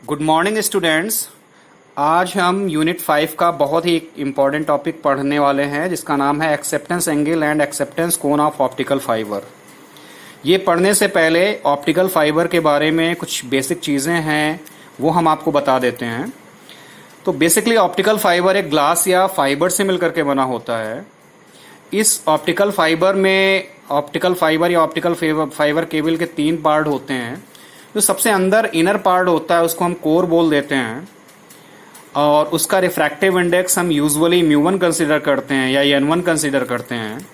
Good morning students. आज हम unit 5 का बहुत ही इम्पॉर्टेंट टॉपिक पढ़ने वाले हैं जिसका नाम है acceptance angle and acceptance cone of optical fibre. ये पढ़ने से पहले ऑप्टिकल फाइबर के बारे में कुछ बेसिक चीज़ें हैं वो हम आपको बता देते हैं। तो बेसिकली ऑप्टिकल फाइबर एक ग्लास या फाइबर से मिलकर के बना होता है। इस ऑप्टिकल फाइबर में ऑप्टिकल फाइबर या ऑप्टिकल फाइबर केबल के 3 पार्ट होते हैं। जो सबसे अंदर इनर पार्ट होता है उसको हम कोर बोल देते हैं और उसका रिफ्रैक्टिव इंडेक्स हम यूजुअली म्यू1 कंसिडर करते हैं या n1 कंसिडर करते हैं।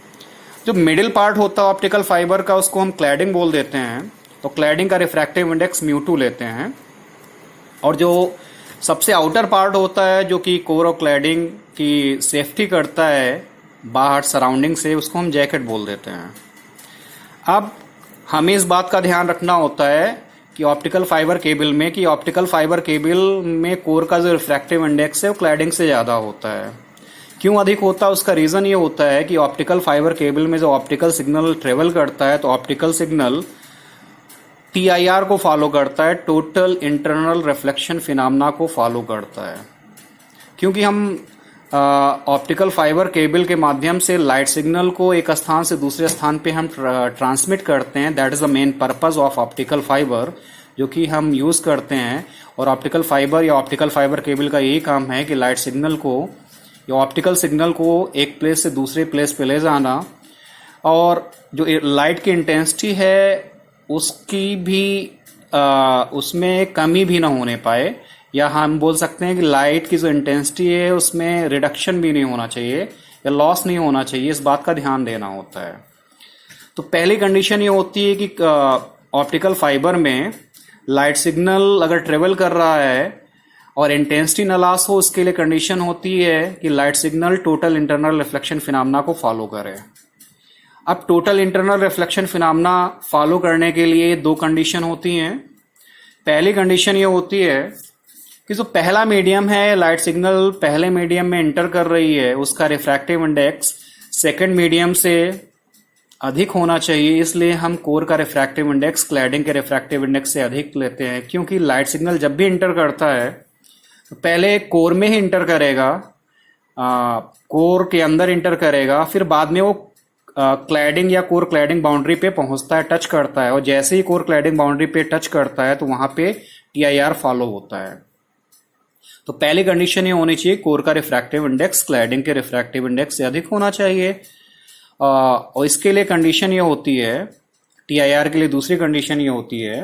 जो मिडिल पार्ट होता है ऑप्टिकल फाइबर का उसको हम क्लैडिंग बोल देते हैं, तो क्लैडिंग का रिफ्रैक्टिव इंडेक्स म्यू2 लेते हैं। और जो सबसे आउटर पार्ट होता है जो कि कोर और क्लैडिंग की सेफ्टी करता है बाहर सराउंडिंग से, उसको हम जैकेट बोल देते हैं। अब हमें इस बात का ध्यान रखना होता है कि ऑप्टिकल फाइबर केबल में कोर का जो रिफ्रैक्टिव इंडेक्स है वो क्लैडिंग से ज़्यादा होता है। क्यों अधिक होता है? उसका रीज़न ये होता है कि ऑप्टिकल फाइबर केबल में जो ऑप्टिकल सिग्नल ट्रेवल करता है तो ऑप्टिकल सिग्नल TIR को फॉलो करता है, टोटल इंटरनल रिफ्लेक्शन फिनोमेना को फॉलो करता है। क्योंकि हम ऑप्टिकल फाइबर केबल के माध्यम से लाइट सिग्नल को एक स्थान से दूसरे स्थान पे हम ट्रांसमिट करते हैं। That is the main purpose of optical fibre जो कि हम यूज़ करते हैं। और ऑप्टिकल फाइबर या ऑप्टिकल फाइबर केबल का यही काम है कि लाइट सिग्नल को या ऑप्टिकल सिग्नल को एक प्लेस से दूसरे प्लेस पे ले जाना, और जो लाइट की इंटेंसिटी है उसकी भी उसमें कमी भी ना होने पाए, या हम बोल सकते हैं कि लाइट की जो इंटेंसिटी है उसमें रिडक्शन भी नहीं होना चाहिए या लॉस नहीं होना चाहिए। इस बात का ध्यान देना होता है। तो पहली कंडीशन ये होती है कि ऑप्टिकल फाइबर में लाइट सिग्नल अगर ट्रेवल कर रहा है और इंटेंसिटी न लॉस हो, उसके लिए कंडीशन होती है कि light signal total internal reflection phenomena को फॉलो करे। अब total internal reflection phenomena follow करने के लिए 2 कंडीशन होती हैं। पहली कंडीशन ये होती है कि जो पहला मीडियम है, लाइट सिग्नल पहले मीडियम में एंटर कर रही है, उसका रिफ्रैक्टिव इंडेक्स सेकंड मीडियम से अधिक होना चाहिए। इसलिए हम कोर का रिफ्रैक्टिव इंडेक्स क्लैडिंग के रिफ्रैक्टिव इंडेक्स से अधिक लेते हैं। क्योंकि लाइट सिग्नल जब भी इंटर करता है तो पहले कोर में ही इंटर करेगा, कोर के अंदर इंटर करेगा, फिर बाद में वो क्लैडिंग या कोर क्लैडिंग बाउंड्री पे पहुंचता है, टच करता है। और जैसे ही कोर क्लैडिंग बाउंड्री पे टच करता है तो वहां पे TIR फॉलो होता है। तो पहली कंडीशन ये होनी चाहिए कोर का रिफ्रैक्टिव इंडेक्स क्लैडिंग के रिफ्रैक्टिव इंडेक्स से अधिक होना चाहिए। और इसके लिए कंडीशन ये होती है, TIR के लिए दूसरी कंडीशन ये होती है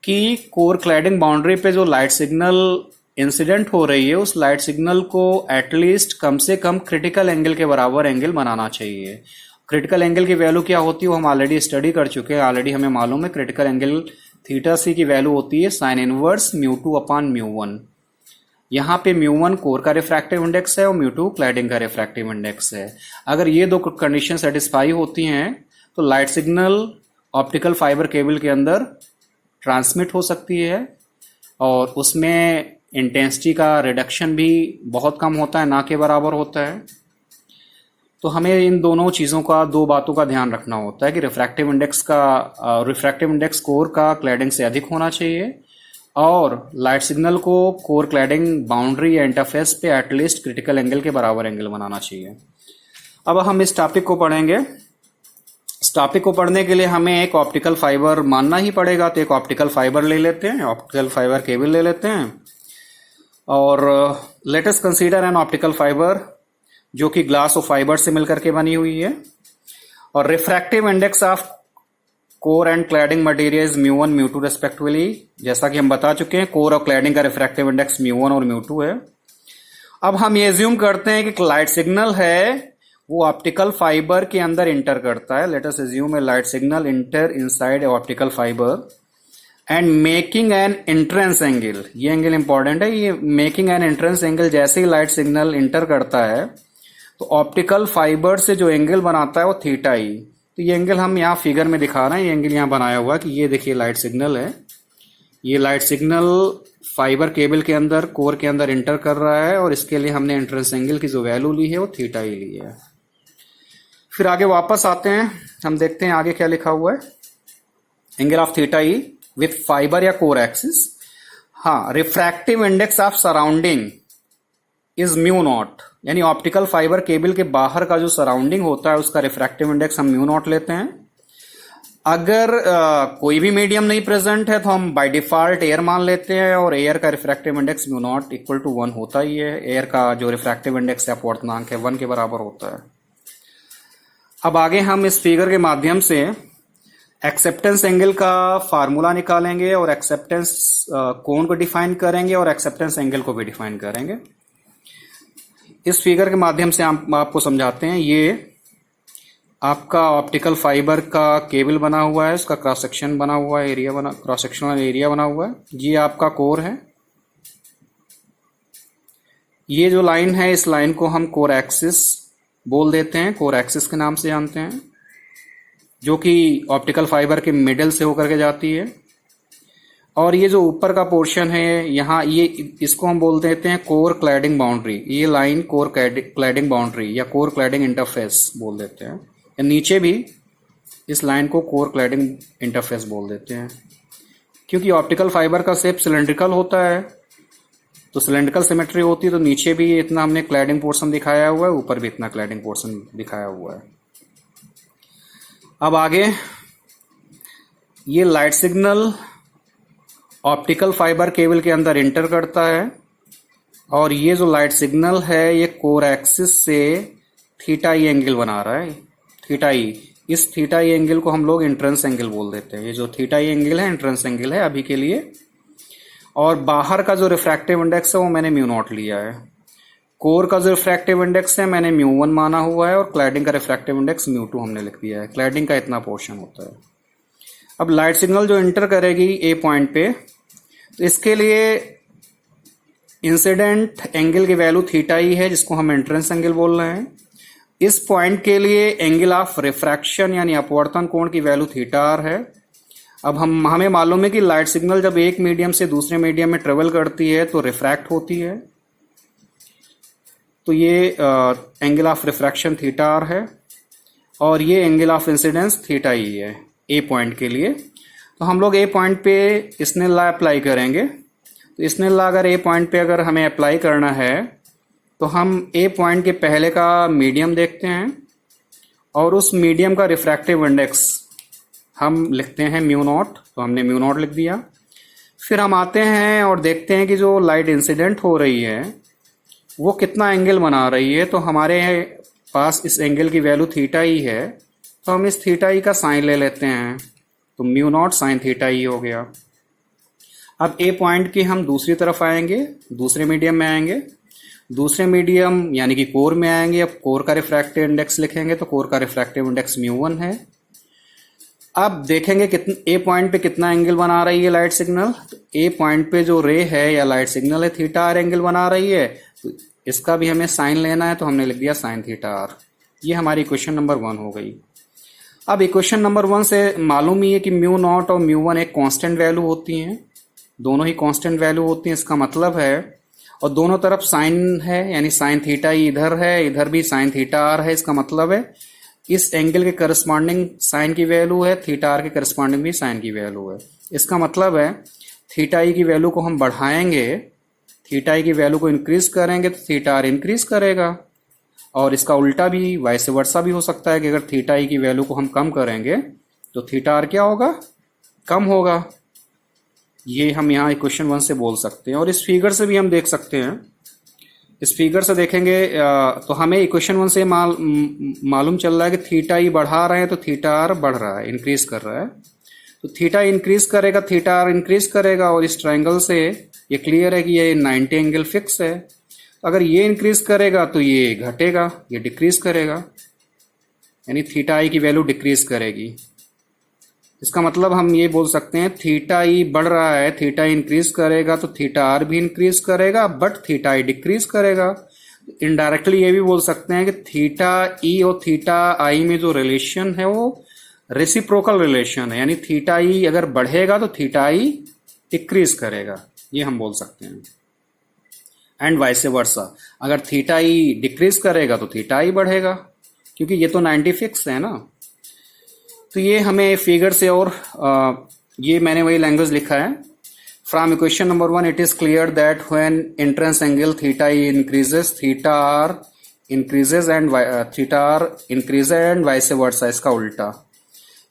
कि कोर क्लैडिंग बाउंड्री पे जो लाइट सिग्नल इंसिडेंट हो रही है उस लाइट सिग्नल को एटलीस्ट कम से कम क्रिटिकल एंगल के बराबर एंगल बनाना चाहिए। क्रिटिकल एंगल की वैल्यू क्या होती है वो हम ऑलरेडी स्टडी कर चुके हैं, ऑलरेडी हमें मालूम है। क्रिटिकल एंगल θc की वैल्यू होती है साइन इनवर्स μ2/μ1। यहाँ पे μ1 कोर का रिफ्रैक्टिव इंडेक्स है और μ2 क्लैडिंग का रिफ्रैक्टिव इंडेक्स है। अगर ये 2 कंडीशन सेटिस्फाई होती हैं तो light signal optical fibre cable के अंदर ट्रांसमिट हो सकती है और उसमें इंटेंसिटी का रिडक्शन भी बहुत कम होता है, ना के बराबर होता है। तो हमें इन दोनों चीज़ों का 2 बातों का ध्यान रखना होता है कि रिफ्रैक्टिव इंडेक्स कोर का क्लैडिंग से अधिक होना चाहिए और लाइट सिग्नल को कोर क्लैडिंग बाउंड्री या इंटरफेस पे एटलीस्ट क्रिटिकल एंगल के बराबर एंगल बनाना चाहिए। अब हम इस टॉपिक को पढ़ेंगे। इस टॉपिक को पढ़ने के लिए हमें एक ऑप्टिकल फाइबर मानना ही पड़ेगा। तो एक ऑप्टिकल फाइबर ले लेते हैं, ऑप्टिकल फाइबर केबल ले लेते हैं और let us consider an optical fibre जो कि ग्लास और फाइबर से मिलकर के बनी हुई है। और refractive index of core and cladding material μ1 μ2 respectively. जैसा कि हम बता चुके हैं कोर और क्लैडिंग का रिफ्रैक्टिव इंडेक्स μ1 और μ2 है। अब हम ये एज्यूम करते हैं कि लाइट सिग्नल है वो ऑप्टिकल फाइबर के अंदर इंटर करता है। Let us assume A light signal inter inside a optical fibre and making an entrance angle. ये एंगल इंपॉर्टेंट है, ये मेकिंग एन एंट्रेंस एंगल। जैसे ही लाइट सिग्नल इंटर करता है तो ऑप्टिकल फाइबर से जो एंगल बनाता है वो θe। तो ये एंगल हम यहाँ फिगर में दिखा रहे हैं, ये एंगल यहाँ बनाया हुआ कि ये देखिए लाइट सिग्नल है, ये लाइट सिग्नल फाइबर केबल के अंदर कोर के अंदर इंटर कर रहा है और इसके लिए हमने एंट्रेंस एंगल की जो वैल्यू ली है वो θe ली है। फिर आगे वापस आते हैं, हम देखते हैं आगे क्या लिखा हुआ है। Angle of θe with fibre या कोर एक्सिस। हाँ, refractive index of surrounding is mu naught, यानी ऑप्टिकल फाइबर केबल के बाहर का जो सराउंडिंग होता है उसका रिफ्रैक्टिव इंडेक्स हम म्यू नॉट लेते हैं। अगर कोई भी मीडियम नहीं प्रेजेंट है तो हम बाय डिफॉल्ट एयर मान लेते हैं, और एयर का refractive index mu naught equal to 1 होता ही है। एयर का जो रिफ्रैक्टिव इंडेक्स है अपवर्तनांक है 1 के बराबर होता है। अब आगे हम इस फिगर के माध्यम से एक्सेप्टेंस एंगल का फार्मूला निकालेंगे और एक्सेप्टेंस कोण को डिफाइन करेंगे और एक्सेप्टेंस एंगल को भी डिफाइन करेंगे। इस फिगर के माध्यम से हम आपको समझाते हैं। ये आपका ऑप्टिकल फाइबर का केबल बना हुआ है, उसका क्रॉस सेक्शन बना हुआ है, एरिया बना, क्रॉस सेक्शनल एरिया बना हुआ है। ये आपका कोर है। ये जो लाइन है इस लाइन को हम कोर एक्सिस बोल देते हैं, कोर एक्सिस के नाम से जानते हैं, जो कि ऑप्टिकल फाइबर के मिडल से होकर के जाती है। और ये जो ऊपर का पोर्शन है यहाँ, ये इसको हम बोल देते हैं कोर क्लैडिंग बाउंड्री। ये लाइन कोर क्लैडिंग बाउंड्री या कोर क्लैडिंग इंटरफेस बोल देते हैं। या नीचे भी इस लाइन को कोर क्लैडिंग इंटरफेस बोल देते हैं, क्योंकि ऑप्टिकल फाइबर का शेप सिलेंड्रिकल होता है, तो सिलेंड्रिकल सिमेट्री होती है, तो नीचे भी इतना हमने क्लैडिंग पोर्शन दिखाया हुआ है, ऊपर भी इतना क्लैडिंग पोर्शन दिखाया हुआ है। अब आगे ये light signal optical fibre cable के अंदर इंटर करता है, और ये जो लाइट सिग्नल है ये कोर एक्सिस से थीटा ई एंगल बना रहा है। थीटा ई, इस थीटा ई एंगल को हम लोग इंट्रेंस एंगल बोल देते हैं। ये जो थीटा ई एंगल है इंट्रेंस एंगल है अभी के लिए। और बाहर का जो रिफ्रैक्टिव इंडेक्स है वो मैंने म्यू नॉट लिया है। कोर का जो रिफ्रैक्टिव इंडेक्स है मैंने म्यू 1 माना हुआ है, और क्लैडिंग का रिफ्रैक्टिव इंडेक्स म्यू 2 हमने लिख दिया है। क्लैडिंग का इतना पोर्शन होता है। अब लाइट सिग्नल जो इंटर करेगी ए पॉइंट पे, तो इसके लिए इंसिडेंट एंगल की वैल्यू थीटा ई है, जिसको हम एंट्रेंस एंगल बोल रहे हैं। इस पॉइंट के लिए एंगल ऑफ रिफ्रैक्शन यानी अपवर्तन कोण की वैल्यू थीटा आर है। अब हमें मालूम है कि लाइट सिग्नल जब एक मीडियम से दूसरे मीडियम में ट्रेवल करती है तो रिफ्रैक्ट होती है, तो ये angle of refraction theta R है, और ये angle of incidence theta E है ए पॉइंट के लिए। तो हम लोग ए पॉइंट पे स्नेल लॉ अप्लाई करेंगे। तो स्नेल लॉ अगर ए पॉइंट पे अगर हमें अप्लाई करना है तो हम ए पॉइंट के पहले का मीडियम देखते हैं, और उस मीडियम का रिफ्रैक्टिव इंडेक्स हम लिखते हैं म्यू नॉट। तो हमने म्यू नॉट लिख दिया। फिर हम आते हैं और देखते हैं कि जो लाइट इंसिडेंट हो रही है वो कितना एंगल बना रही है। तो हमारे पास इस एंगल की वैल्यू थीटा ई है, तो हम इस थीटा ई का साइन ले लेते हैं, तो mu naught sine theta E हो गया। अब ए पॉइंट की हम दूसरी तरफ आएंगे, दूसरे मीडियम में आएंगे, दूसरे मीडियम यानी कि कोर में आएंगे। अब कोर का रिफ्रैक्टिव इंडेक्स लिखेंगे, तो कोर का रिफ्रैक्टिव इंडेक्स म्यू 1 है। अब देखेंगे ए पॉइंट पे कितना एंगल बना रही है लाइट सिग्नल। तो ए पॉइंट पे जो रे है या लाइट सिग्नल है थीटा आर एंगल बना रही है, तो इसका भी हमें साइन लेना है, तो हमने लिख दिया साइन थीटा आर। ये हमारी इक्वेशन नंबर 1 हो गई। अब इक्वेशन नंबर 1 से मालूम ही है कि म्यू नॉट और म्यू 1 एक कांस्टेंट वैल्यू होती हैं, दोनों ही कांस्टेंट वैल्यू होती हैं। इसका मतलब है, और दोनों तरफ साइन है, यानी साइन थीटा ई इधर है, इधर भी साइन थीटा आर है। इसका मतलब है इस एंगल के करस्पॉन्डिंग साइन की वैल्यू है, थीटा आर के करस्पॉन्डिंग भी साइन की वैल्यू है। इसका मतलब है थीटा ई की वैल्यू को हम बढ़ाएंगे, थीटा ई की वैल्यू को इंक्रीज करेंगे तो थीटा आर इंक्रीज करेगा, और इसका उल्टा भी वाइस वर्सा भी हो सकता है कि अगर थीटा ई की वैल्यू को हम कम करेंगे तो थीटा आर क्या होगा, कम होगा। ये हम यहाँ इक्वेशन 1 से बोल सकते हैं, और इस फिगर से भी हम देख सकते हैं। इस फिगर से देखेंगे तो हमें इक्वेशन 1 से मालूम चल रहा है कि थीटा ई बढ़ा रहे हैं तो थीटा आर बढ़ रहा है, इंक्रीज कर रहा है। तो थीटा इंक्रीज करेगा, थीटा आर इंक्रीज करेगा, और इस ट्रायंगल से ये क्लियर है कि ये 90 एंगल फिक्स है। अगर ये इंक्रीज करेगा तो ये घटेगा, ये डिक्रीज करेगा, यानी थीटा ई की वैल्यू डिक्रीज करेगी। इसका मतलब हम ये बोल सकते हैं थीटा ई बढ़ रहा है, थीटा इंक्रीज करेगा तो थीटा आर भी इंक्रीज करेगा, बट थीटा ई डिक्रीज करेगा। इनडायरेक्टली ये भी बोल सकते हैं कि थीटा ई और थीटा आई में जो रिलेशन है वो रेसिप्रोकल रिलेशन है, यानी थीटा ई अगर बढ़ेगा तो थीटा आई डिक्रीज करेगा, ये हम बोल सकते हैं। एंड वाइस वर्सा, अगर थीटा ई डिक्रीज करेगा तो थीटा आई बढ़ेगा, क्योंकि ये तो 90 फिक्स है ना। तो ये हमें फिगर से, और ये मैंने वही लैंग्वेज लिखा है। From equation number 1, it is clear that when entrance angle theta e increases, theta r increases and theta r increases and vice versa, इसका उल्टा।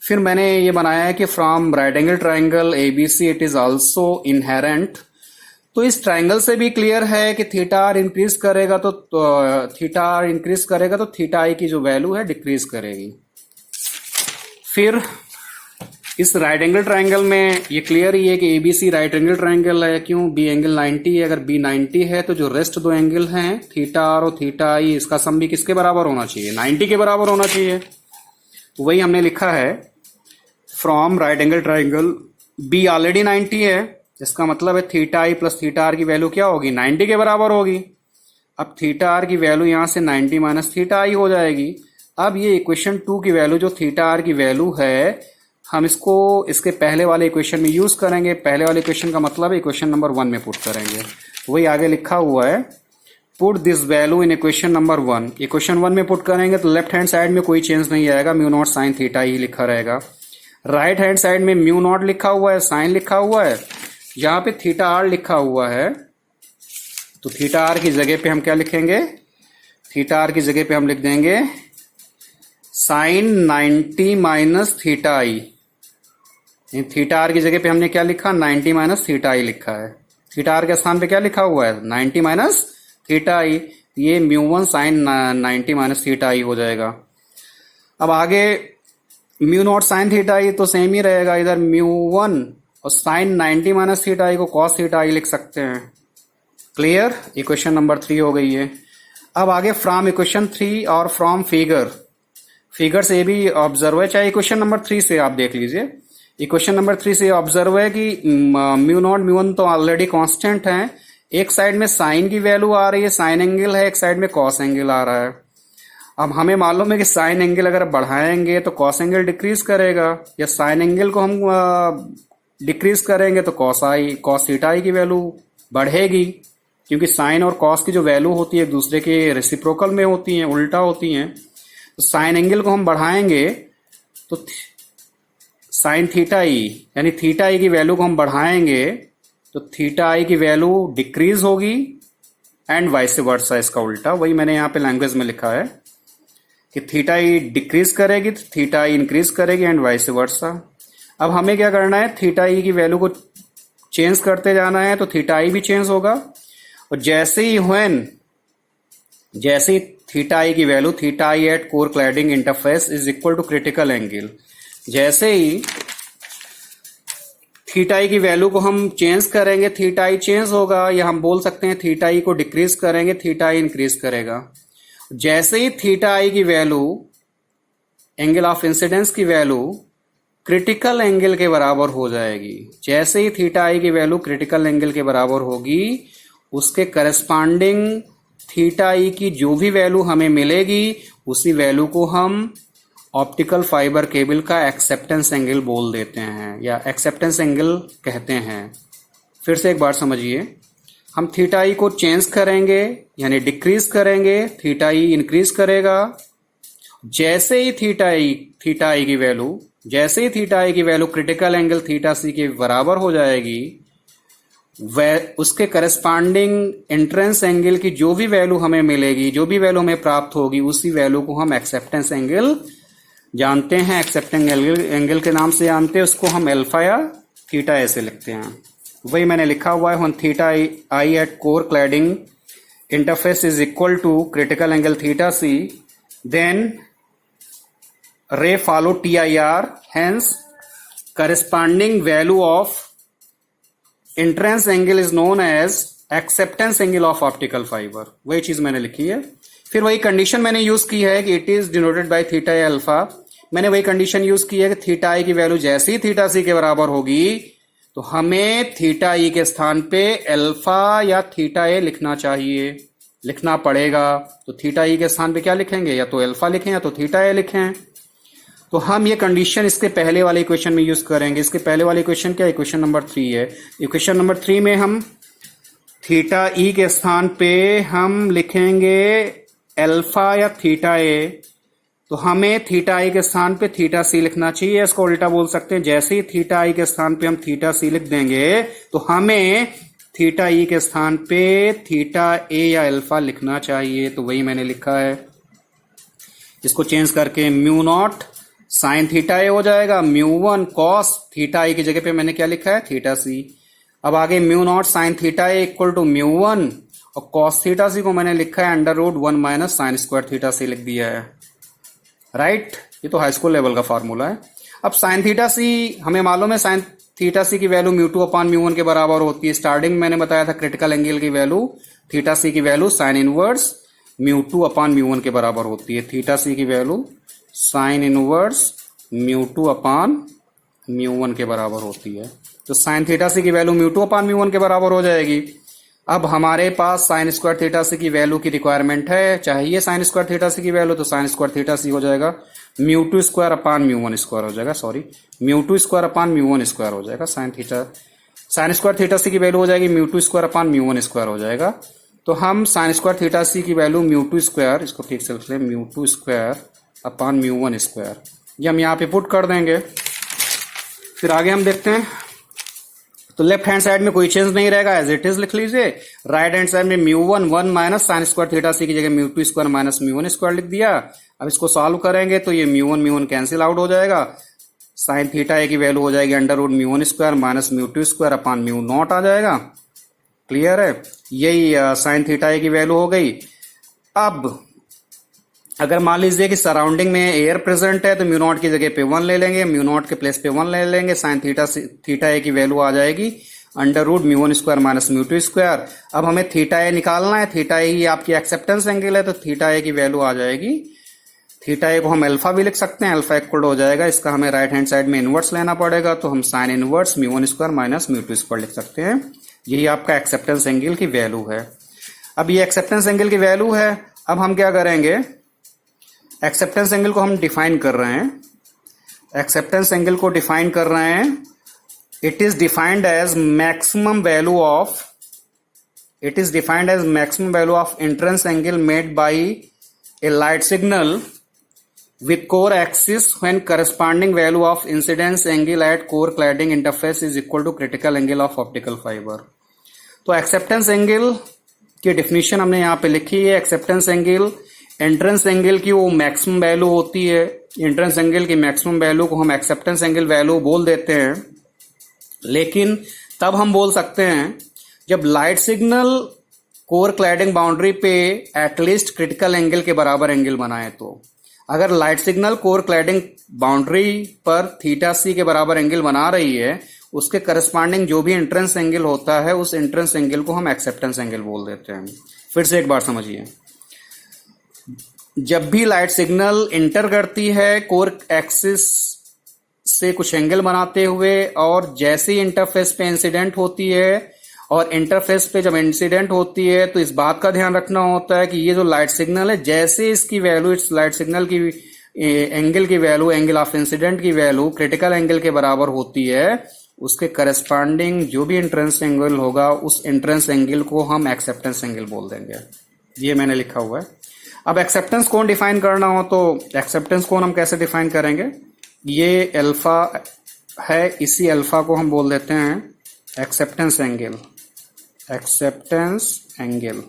फिर मैंने ये बनाया है कि from right angle triangle ABC it is also inherent। तो इस ट्राइंगल से भी क्लियर है कि थीटा आर इंक्रीज करेगा तो थीटा आई की जो वैल्यू है डिक्रीज करेगी। फिर इस राइट एंगल ट्राइंगल में ये क्लियर ही है कि एबीसी राइट एंगल ट्राइंगल है। क्यों? बी एंगल 90 है। अगर बी 90 है तो जो रेस्ट दो एंगल हैं थीटा आर और थीटा आई, इसका सम भी किसके बराबर होना चाहिए? 90 के बराबर होना चाहिए। वही हमने लिखा है from right angle triangle B already 90 है, इसका मतलब है theta I plus theta R की वैल्यू क्या होगी? 90 के बराबर होगी। अब थीटा आर की वैल्यू यहां से 90 माइनस थीटा आई हो जाएगी। अब ये इक्वेशन 2 की वैल्यू जो थीटा आर की वैल्यू है, हम इसको इसके पहले वाले इक्वेशन में यूज करेंगे। पहले वाले इक्वेशन का मतलब है इक्वेशन नंबर 1 में पुट करेंगे। वही आगे लिखा हुआ है, put this value in equation number 1। Equation 1 में पुट करेंगे तो लेफ्ट हैंड साइड में कोई चेंज नहीं आएगा, म्यू नॉट साइन थीटा ही लिखा रहेगा। राइट हैंड साइड में म्यू नॉट लिखा हुआ है, साइन लिखा हुआ है। यहाँ पे थीटा आर लिखा हुआ है, तो थीटा आर की जगह पे हम क्या लिखेंगे? थीटा आर की जगह पे हम लिख देंगे sine 90 minus theta I. Theta R की जगह पे हमने क्या लिखा? 90 माइनस थीटा आई लिखा है। थीटा आर के स्थान पे क्या लिखा हुआ है? 90 माइनस थीटा आई। ये म्यू 1 साइन 90 माइनस थीटा आई हो जाएगा। अब आगे म्यू नॉट साइन थीटा आई तो सेम ही रहेगा, इधर म्यू 1 और साइन 90 माइनस थीटा आई को कॉस थीटा आई लिख सकते हैं। क्लियर? इक्वेशन नंबर 3 हो गई है। अब आगे फ्रॉम इक्वेशन 3 और फ्रॉम फिगर से भी ऑब्जर्व है, चाहे इक्वेशन नंबर 3 से आप देख लीजिए। इक्वेशन नंबर 3 से ऑब्जर्व है कि म्यू नॉट म्यू 1 तो ऑलरेडी कांस्टेंट है। एक साइड में साइन की वैल्यू आ रही है, साइन एंगल है, एक साइड में कॉस एंगल आ रहा है। अब हमें मालूम है कि साइन एंगल अगर बढ़ाएंगे तो कॉस एंगल डिक्रीज करेगा, या साइन एंगल को हम डिक्रीज करेंगे तो कॉस थीटा आई की वैल्यू बढ़ेगी, क्योंकि साइन और कॉस की जो वैल्यू होती है एक दूसरे के रेसिप्रोकल में होती हैं, उल्टा होती हैं। तो साइन एंगल को हम बढ़ाएंगे तो साइन थीटा आई यानी थीटा आई की वैल्यू को हम बढ़ाएंगे तो थीटा आई की वैल्यू डिक्रीज होगी एंड वाइस वर्सा, इसका उल्टा। वही मैंने यहाँ पे लैंग्वेज में लिखा है कि थीटा आई डिक्रीज करेगी तो थीटा आई इंक्रीज करेगी एंड वाइस वर्सा। अब हमें क्या करना है? थीटा आई की वैल्यू को चेंज करते जाना है, तो थीटा आई भी चेंज होगा। और जैसे ही थीटा आई की value theta I at core cladding interface is equal to critical angle, जैसे ही थीटा आई की वैल्यू को हम चेंज करेंगे थीटा आई चेंज होगा, या हम बोल सकते हैं थीटा आई को डिक्रीज करेंगे थीटा आई इंक्रीज करेगा। जैसे ही थीटा आई की वैल्यू एंगल ऑफ इंसिडेंस की वैल्यू क्रिटिकल एंगल के बराबर हो जाएगी, जैसे ही थीटा आई की वैल्यू क्रिटिकल एंगल के बराबर होगी, उसके करस्पॉन्डिंग थीटा आई की जो भी वैल्यू हमें मिलेगी उसी वैल्यू को हम ऑप्टिकल फाइबर केबल का एक्सेप्टेंस एंगल बोल देते हैं या एक्सेप्टेंस एंगल कहते हैं। फिर से एक बार समझिए, हम थीटा आई को चेंज करेंगे यानी डिक्रीज करेंगे, थीटा आई इंक्रीज करेगा। जैसे ही थीटा आई की वैल्यू क्रिटिकल एंगल थीटा सी के बराबर हो जाएगी, वह उसके करस्पॉन्डिंग एंट्रेंस एंगल की जो भी वैल्यू हमें मिलेगी, जो भी वैल्यू हमें प्राप्त होगी, उसी वैल्यू को हम एक्सेप्टेंस एंगल जानते हैं, एक्सेप्टेंस एंगल के नाम से जानते हैं। उसको हम अल्फा या थीटा ऐसे लिखते हैं। वही मैंने लिखा हुआ है, theta I at core cladding interface is equal to critical angle theta C, then ray follow TIR, hence corresponding value of entrance angle is known as acceptance angle of optical fiber। वही चीज मैंने लिखी है। फिर वही condition मैंने use की है कि it is denoted by theta A alpha. मैंने वही कंडीशन यूज की है कि थीटा आई की वैल्यू जैसे ही थीटा सी के बराबर होगी तो हमें थीटा ई के स्थान पे अल्फा या थीटा ए लिखना पड़ेगा। तो थीटा ई के स्थान पे क्या लिखेंगे? या तो अल्फा लिखें या तो थीटा ए लिखें। तो हम ये कंडीशन इसके पहले वाले इक्वेशन में यूज करेंगे। इसके पहले वाले इक्वेशन क्या? इक्वेशन नंबर 3 है। इक्वेशन नंबर 3 में हम थीटा ई के स्थान पे हम लिखेंगे अल्फा या थीटा ए तो हमें थीटा आई के स्थान पे थीटा सी लिखना चाहिए। इसको उल्टा बोल सकते हैं, जैसे ही थीटा आई के स्थान पे हम थीटा सी लिख देंगे तो हमें थीटा ई के स्थान पे थीटा ए या अल्फा लिखना चाहिए। तो वही मैंने लिखा है। इसको चेंज करके म्यू नॉट साइन थीटा ए हो जाएगा, mu one cos theta I की जगह पे मैंने क्या लिखा है, थीटा सी। अब आगे mu naught sine theta A equal to mu one और कॉस थीटा सी को मैंने लिखा है under root one minus sine square theta C लिख दिया है। राइट, ये तो हाई स्कूल लेवल का फॉर्मूला है। अब साइन थीटा सी हमें मालूम है, साइन थीटा सी की value mu two upon mu one के बराबर होती है। स्टार्टिंग में मैंने बताया था क्रिटिकल एंगल की वैल्यू थीटा सी की value sine inverse mu two upon mu one के बराबर होती है। थीटा सी की value sine inverse mu two upon mu one के बराबर होती है। तो साइन थीटा सी की value mu two upon mu one के बराबर हो जाएगी। अब हमारे पास साइन स्क्वायर थीटा सी की वैल्यू की रिक्वायरमेंट है, चाहिए साइन स्क्वायर थीटा सी की वैल्यू, तो साइन स्क्वायर थीटा सी हो जाएगा mu two square upon mu one square हो जाएगा, sorry mu two square upon mu one square हो जाएगा। साइन स्क्वायर थीटा सी की वैल्यू हो जाएगी mu two square upon mu one square हो जाएगा। तो हम साइन स्क्वायर थीटा सी की वैल्यू म्यू टू स्क्वायर, इसको ठीक से लिख लें, mu two square upon mu one square, ये हम यहाँ पे पुट कर देंगे। फिर आगे हम देखते हैं। तो लेफ्ट हैंड साइड में कोई चेंज नहीं रहेगा, एज इट इज लिख लीजिए। राइट हैंड साइड में mu one one minus sine square theta C की जगह mu two square minus mu one square लिख दिया। अब इसको सॉल्व करेंगे तो ये म्यू वन कैंसिल आउट हो जाएगा। साइन थीटा ए की वैल्यू हो जाएगी under root mu one square minus mu two square upon mu naught आ जाएगा। क्लियर है, यही साइन थीटा ए की वैल्यू हो गई। अब अगर मान लीजिए कि सराउंडिंग में एयर प्रेजेंट है तो म्यू नॉट की जगह पे वन ले लेंगे, म्यू नॉट के प्लेस पे वन ले लेंगे। साइन थीटा ए की वैल्यू आ जाएगी under root mu one square minus mu two square. अब हमें थीटा ए निकालना है, थीटा ए आपकी एक्सेप्टेंस एंगल है, तो थीटा ए की वैल्यू आ जाएगी, थीटा ए को हम अल्फा भी लिख सकते हैं, अल्फा इक्वल हो जाएगा, इसका हमें राइट हैंड साइड में इनवर्स लेना पड़ेगा, तो हम sine inverse mu one square minus mu two square लिख सकते हैं। यही आपका एक्सेप्टेंस एंगल की वैल्यू है। अब ये एक्सेप्टेंस एंगल की वैल्यू है। अब हम क्या करेंगे, एक्सेप्टेंस एंगल को हम डिफाइन कर रहे हैं, एक्सेप्टेंस एंगल को डिफाइन कर रहे हैं। It is defined as maximum value of, it is defined as maximum value of entrance angle made by a light signal with core axis when corresponding value of incidence angle at core cladding interface is equal to critical angle of optical fiber। तो acceptance angle की definition हमने यहाँ पे लिखी है। Acceptance angle entrance angle की वो maximum value होती है। एंट्रेंस एंगल की मैक्सिमम वैल्यू को हम एक्सेप्टेंस एंगल वैल्यू बोल देते हैं, लेकिन तब हम बोल सकते हैं जब light signal corps cladding boundary पे एटलीस्ट क्रिटिकल एंगल के बराबर एंगल बनाए। तो अगर light signal corps cladding boundary पर थीटा सी के बराबर एंगल बना रही है, उसके करस्पॉन्डिंग जो भी एंट्रेंस एंगल होता है उस एंट्रेंस एंगल को हम एक्सेप्टेंस एंगल बोल देते हैं। फिर से एक बार समझिए, जब भी लाइट सिग्नल इंटर करती है कोर एक्सिस से कुछ एंगल बनाते हुए, और जैसे ही इंटरफेस पे इंसिडेंट होती है, और इंटरफेस पे जब इंसिडेंट होती है तो इस बात का ध्यान रखना होता है कि ये जो लाइट सिग्नल है, जैसे इसकी वैल्यू, इस लाइट सिग्नल की एंगल की वैल्यू, एंगल ऑफ इंसिडेंट की वैल्यू क्रिटिकल एंगल के बराबर होती है, उसके करस्पॉन्डिंग जो भी एंट्रेंस एंगल होगा उस एंट्रेंस एंगल को हम एक्सेप्टेंस एंगल बोल देंगे। ये मैंने लिखा हुआ है। अब एक्सेप्टेंस कोण डिफाइन करना हो तो एक्सेप्टेंस कोण हम कैसे डिफाइन करेंगे, ये अल्फा है, इसी अल्फा को हम बोल देते हैं एक्सेप्टेंस एंगल, एक्सेप्टेंस एंगल।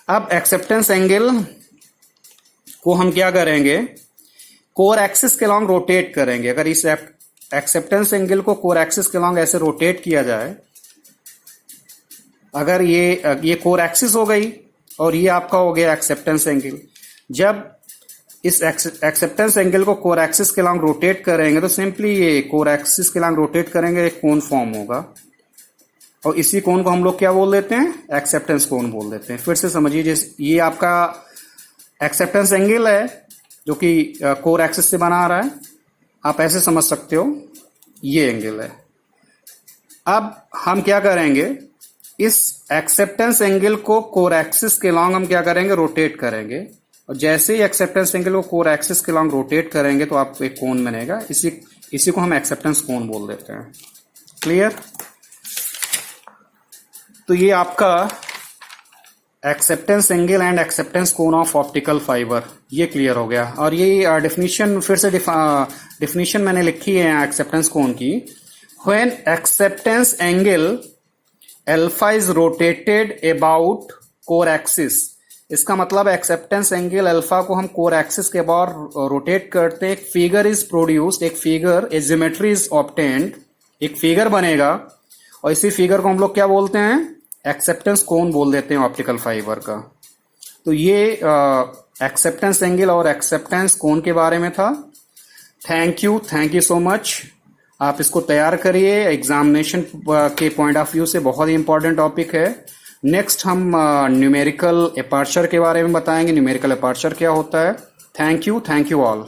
अब एक्सेप्टेंस एंगल को हम क्या करेंगे, कोर एक्सिस के लॉन्ग रोटेट करेंगे। अगर इस एक्सेप्टेंस एंगल को कोर एक्सिस के लॉन्ग ऐसे रोटेट किया जाए, अगर ये कोर एक्सिस हो गई और ये आपका हो गया एक्सेप्टेंस एंगल। जब इस एक्सेप्टेंस एंगल को कोर एक्सिस के लॉन्ग रोटेट करेंगे तो सिंपली ये कोर एक्सिस के लॉन्ग रोटेट करेंगे, एक कोण फॉर्म होगा, और इसी कोण को हम लोग क्या बोल देते हैं, एक्सेप्टेंस कोण बोल देते हैं। फिर से समझिए, जैसे ये आपका एक्सेप्टेंस एंगल है जो कि कोर एक्सिस से बना आ रहा है, आप ऐसे समझ सकते हो, ये एंगल है। अब हम क्या करेंगे, इस एक्सेप्टेंस एंगल को कोर एक्सिस के लॉन्ग हम क्या करेंगे, रोटेट करेंगे, और जैसे ही एक्सेप्टेंस एंगल को कोर एक्सिस के लॉन्ग रोटेट करेंगे तो आपको एक कोण बनेगा, इसी को हम एक्सेप्टेंस कोण बोल देते हैं। क्लियर? तो ये आपका acceptance angle and acceptance cone of optical fibre, ये क्लियर हो गया। और ये डेफिनेशन फिर से डेफिनेशन मैंने लिखी है एक्सेप्टेंस कोन की। When acceptance angle alpha is rotated about core axis, इसका मतलब एक्सेप्टेंस एंगल अल्फा को हम कोर एक्सिस के अबाउट रोटेट करते हैं, एक फिगर इज प्रोड्यूस्ड, एक figure, A geometry is obtained, एक फिगर बनेगा, और इसी फिगर को हम लोग क्या बोलते हैं, एक्सेप्टेंस कोन बोल देते हैं ऑप्टिकल फाइबर का। तो ये एक्सेप्टेंस एंगल और एक्सेप्टेंस कोन के बारे में था। Thank you so much. आप इसको तैयार करिए, एग्जामिनेशन के पॉइंट ऑफ व्यू से बहुत ही इंपॉर्टेंट टॉपिक है। नेक्स्ट हम न्यूमेरिकल अपर्चर के बारे में बताएंगे, न्यूमेरिकल अपर्चर क्या होता है। Thank you all.